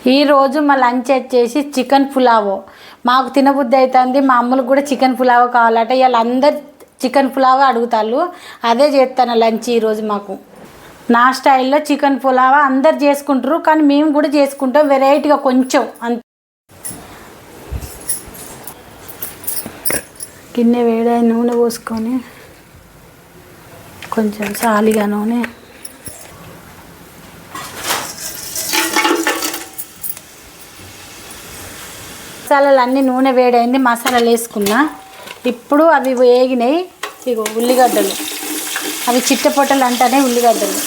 ఈరోజు మా లంచ్ వచ్చేసి చికెన్ పులావో. మాకు తినబుద్ధి అవుతుంది, మా అమ్మలకు కూడా చికెన్ పులావో కావాలట. ఇలా అందరు చికెన్ పులావో అడుగుతారు, అదే చేస్తాను లంచ్ ఈరోజు. మాకు నా స్టైల్లో చికెన్ పులావా అందరు చేసుకుంటారు, కానీ మేము కూడా చేసుకుంటాం వెరైటీగా కొంచెం. అంత గిన్నె వేడి నూనె పోసుకొని కొంచెం సాలిగా నూనె, మసాలాలు అన్నీ నూనె వేడైంది, మసాలాలు వేసుకున్నా. ఇప్పుడు అవి వేగినాయి. ఇగో ఉల్లిగడ్డలు, అవి చిట్టపొట్టలు అంటానే ఉల్లిగడ్డలు.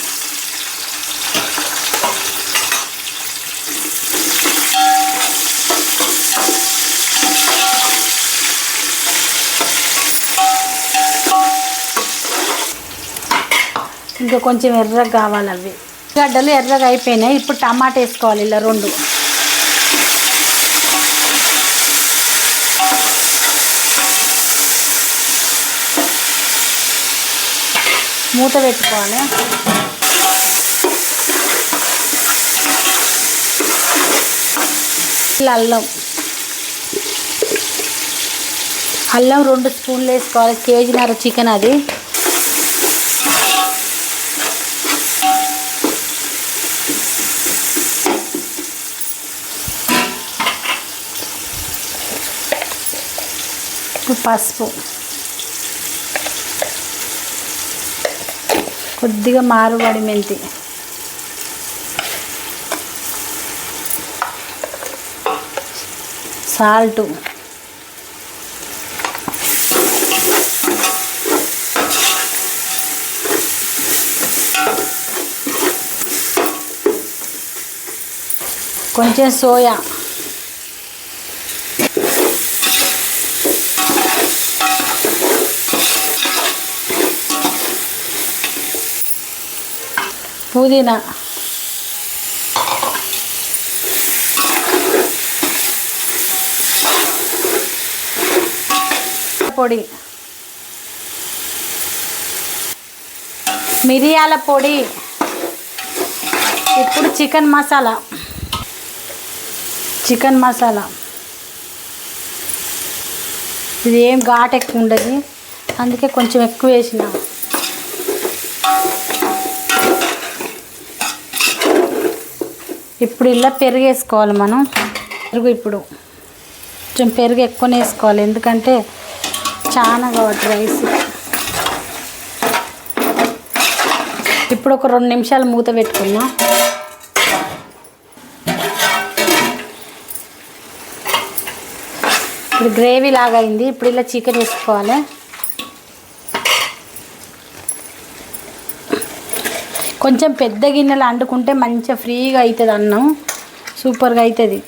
ఇంకా కొంచెం ఎర్రగా కావాలి అవి. ఉల్లిగడ్డలు ఎర్రగా అయిపోయినాయి. ఇప్పుడు టమాటా వేసుకోవాలి ఇలా 2. మూత పెట్టుకోవాలి. అల్లం 2 స్పూన్లు వేసుకోవాలి. కేజీన్నర చికెన్ అది. పసుపు, కొద్దిగా మారుబడి మెంతి, సాల్టు, కొంచెం సోయా, పుదీనా, పొడి, మిరియాల పొడి. ఇప్పుడు చికెన్ మసాలా ఇది ఏం ఘాటు ఎక్కువ ఉండదు, అందుకే కొంచెం ఎక్కువ వేసిన. ఇప్పుడు ఇలా పెరుగు వేసుకోవాలి మనం. ఇప్పుడు కొంచెం పెరుగు ఎక్కువనే వేసుకోవాలి, ఎందుకంటే చాలా కాబట్టి రైస్. ఇప్పుడు ఒక 2 నిమిషాలు మూత పెట్టుకుందాం. ఇప్పుడు గ్రేవీ లాగా అయింది. ఇప్పుడు ఇలా చికెన్ వేసుకోవాలి. కొంచెం పెద్ద గిన్నెలు అండుకుంటే మంచిగా ఫ్రీగా అవుతుంది అన్నం, సూపర్గా అవుతుంది.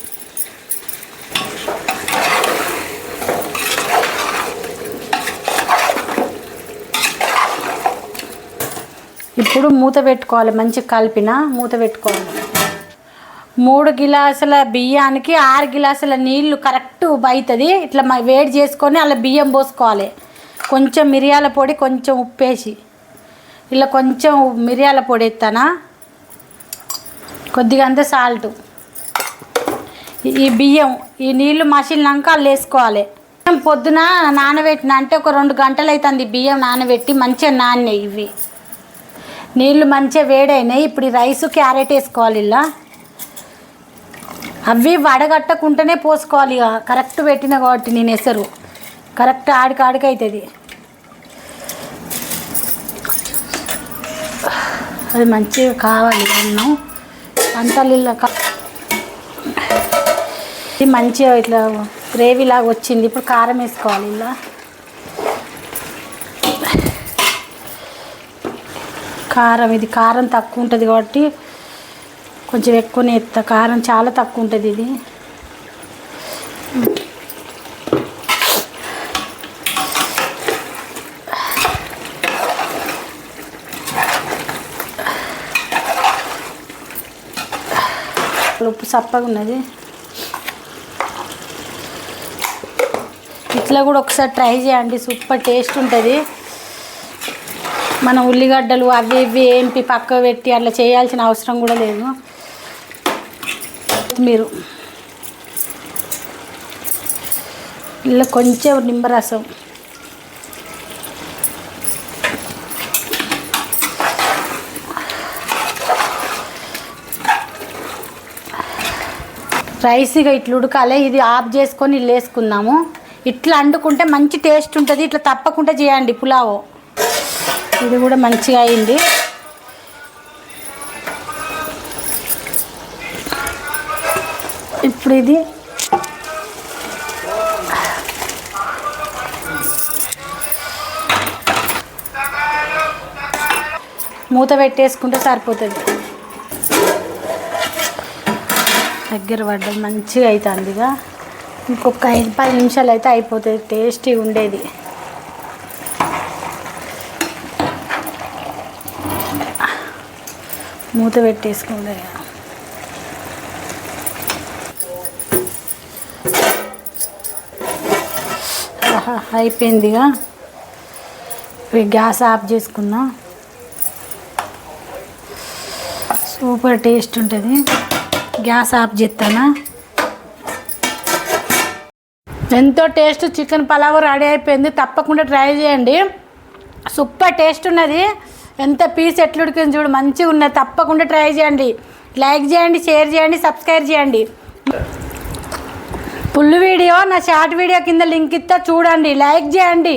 ఇప్పుడు మూత పెట్టుకోవాలి. మంచిగా కలిపిన మూత పెట్టుకోవాలి. 3 గ్లాసుల బియ్యానికి 6 గ్లాసుల నీళ్ళు కరెక్ట్ అవుతుంది. ఇట్లా వేడి చేసుకొని అలా బియ్యం పోసుకోవాలి. కొంచెం మిరియాల పొడి, కొంచెం ఉప్పేసి, ఇలా కొంచెం మిరియాల పొడి ఎత్తానా, కొద్దిగా అంతా సాల్ట్. ఈ బియ్యం ఈ నీళ్ళు మసిలినాక అలా వేసుకోవాలి. పొద్దున నానబెట్టిన అంటే ఒక 2 గంటలు అవుతుంది బియ్యం నానబెట్టి. మంచిగా నానినాయి ఇవి, నీళ్ళు మంచిగా వేడైనాయి. ఇప్పుడు ఈ రైసు క్యారెట్ వేసుకోవాలి. ఇలా అవి వడగట్టకుండానే పోసుకోవాలి. ఇక కరెక్ట్ పెట్టిన కాబట్టి నేను ఎసరు కరెక్ట్ ఆడికి అవుతుంది. అది మంచిగా కావాలి అన్నం అంతా. ఇది మంచిగా ఇట్లా గ్రేవీ లాగా వచ్చింది. ఇప్పుడు కారం వేసుకోవాలి. ఇలా కారం, ఇది కారం తక్కువ ఉంటుంది కాబట్టి కొంచెం ఎక్కువనే ఎత్తా. కారం చాలా తక్కువ ఉంటుంది ఇది. ఉప్పు సప్పగా ఉన్నది. ఇట్లా కూడా ఒకసారి ట్రై చేయండి, సూపర్ టేస్ట్ ఉంటుంది. మనం ఉల్లిగడ్డలు అవి ఇవి ఏంపి పక్క పెట్టి అట్లా చేయాల్సిన అవసరం కూడా లేదు. కొత్తిమీర, ఇలా కొంచెం నిమ్మరసం, రైస్ ఇక ఇట్లా ఉడకాలి. ఇది ఆఫ్ చేసుకొని ఇల్లు వేసుకుందాము. ఇట్లా వండుకుంటే మంచి టేస్ట్ ఉంటుంది. ఇట్లా తప్పకుండా చేయండి పులావ్. ఇది కూడా మంచిగా అయింది. ఇప్పుడు ఇది మూత పెట్టేసుకుంటే సరిపోతుంది. దగ్గర పడ్డది, మంచిగా అవుతుంది. ఇక ఇంకొక 5-10 నిమిషాలు అయితే అయిపోతుంది. టేస్టీగా ఉండేది. మూత పెట్టేసుకుంటే అయిపోయిందిగా. గ్యాస్ ఆఫ్ చేసుకుందాం. సూపర్ టేస్ట్ ఉంటుంది. గ్యాస్ ఆఫ్ చేస్తానా. ఎంతో టేస్ట్ చికెన్ పలావ్ రెడీ అయిపోయింది. తప్పకుండా ట్రై చేయండి. సూపర్ టేస్ట్ ఉన్నది. ఎంత పీస్ ఎట్లు ఉడికింది చూడు, మంచిగా ఉన్నది. తప్పకుండా ట్రై చేయండి. లైక్ చేయండి, షేర్ చేయండి, సబ్స్క్రైబ్ చేయండి. ఫుల్ వీడియో నా షార్ట్ వీడియో కింద లింక్ ఇస్తా చూడండి. లైక్ చేయండి.